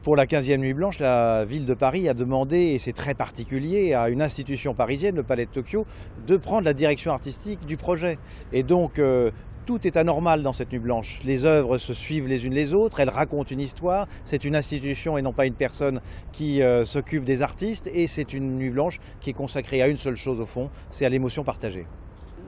Pour la 15e Nuit Blanche, la ville de Paris a demandé, et c'est très particulier, à une institution parisienne, le Palais de Tokyo, de prendre la direction artistique du projet. Et donc, tout est anormal dans cette Nuit Blanche. Les œuvres se suivent les unes les autres, elles racontent une histoire. C'est une institution et non pas une personne qui s'occupe des artistes. Et c'est une Nuit Blanche qui est consacrée à une seule chose au fond, c'est à l'émotion partagée.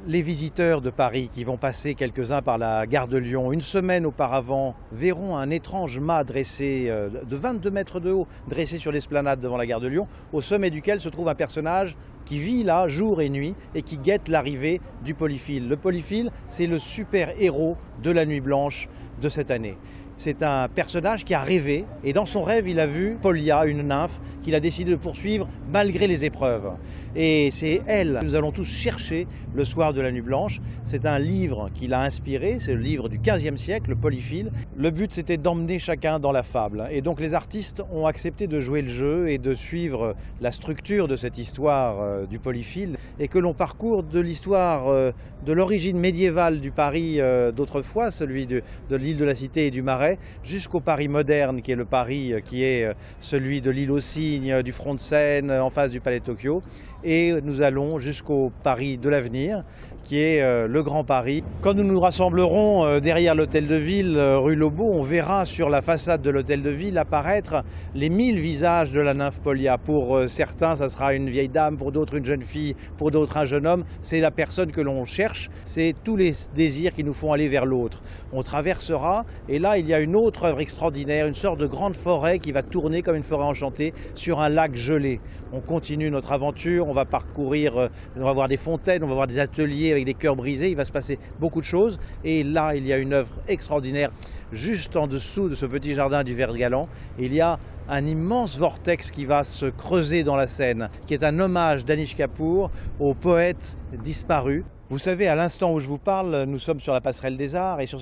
Les visiteurs de Paris qui vont passer quelques-uns par la gare de Lyon une semaine auparavant verront un étrange mât dressé de 22 mètres de haut, dressé sur l'esplanade devant la gare de Lyon, au sommet duquel se trouve un personnage qui vit là jour et nuit et qui guette l'arrivée du polyphile. Le polyphile, c'est le super-héros de la Nuit Blanche de cette année. C'est un personnage qui a rêvé et dans son rêve, il a vu Polya, une nymphe, qu'il a décidé de poursuivre malgré les épreuves. Et c'est elle que nous allons tous chercher le soir de la Nuit Blanche. C'est un livre qui l'a inspiré, c'est le livre du XVe siècle, le Polyphile. Le but, c'était d'emmener chacun dans la fable. Et donc les artistes ont accepté de jouer le jeu et de suivre la structure de cette histoire du Polyphile et que l'on parcourt de l'histoire de l'origine médiévale du Paris d'autrefois, celui de l'île de la Cité et du Marais, jusqu'au Paris moderne, qui est le Paris qui est celui de l'île aux Cygnes, du front de Seine, en face du Palais de Tokyo. Et nous allons jusqu'au Paris de l'avenir, qui est le Grand Paris. Quand nous nous rassemblerons derrière l'hôtel de ville, rue Lobeau, on verra sur la façade de l'hôtel de ville apparaître les 1000 visages de la nymphe Polya. Pour certains, ça sera une vieille dame, pour d'autres une jeune fille, pour d'autres un jeune homme. C'est la personne que l'on cherche, c'est tous les désirs qui nous font aller vers l'autre. On traversera, et là il y a une autre œuvre extraordinaire, une sorte de grande forêt qui va tourner comme une forêt enchantée sur un lac gelé. On continue notre aventure, on va parcourir, on va voir des fontaines, on va voir des ateliers avec des cœurs brisés, il va se passer beaucoup de choses. Et là, il y a une œuvre extraordinaire, juste en dessous de ce petit jardin du Vert Galant. Il y a un immense vortex qui va se creuser dans la Seine, qui est un hommage d'Anish Kapoor au poète disparu. Vous savez, à l'instant où je vous parle, nous sommes sur la passerelle des Arts et sous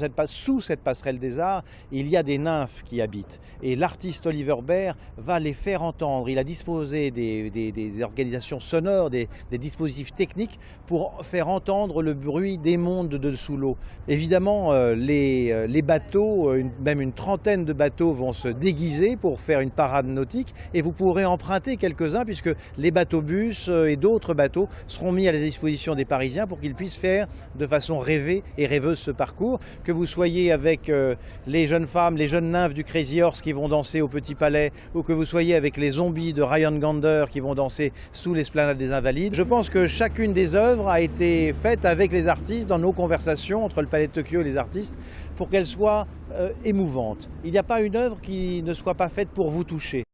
cette passerelle des Arts, il y a des nymphes qui habitent. Et l'artiste Oliver Baer va les faire entendre. Il a disposé des organisations sonores, des dispositifs techniques pour faire entendre le bruit des mondes de dessous l'eau. Évidemment, les bateaux, même une trentaine de bateaux vont se déguiser pour faire une parade nautique et vous pourrez emprunter quelques-uns puisque les bateaux-bus et d'autres bateaux seront mis à la disposition des Parisiens pour qu'ils puissent faire de façon rêvée et rêveuse ce parcours, que vous soyez avec les jeunes femmes, les jeunes nymphes du Crazy Horse qui vont danser au Petit Palais, ou que vous soyez avec les zombies de Ryan Gander qui vont danser sous l'esplanade des Invalides. Je pense que chacune des œuvres a été faite avec les artistes dans nos conversations entre le Palais de Tokyo et les artistes pour qu'elles soient émouvantes. Il n'y a pas une œuvre qui ne soit pas faite pour vous toucher.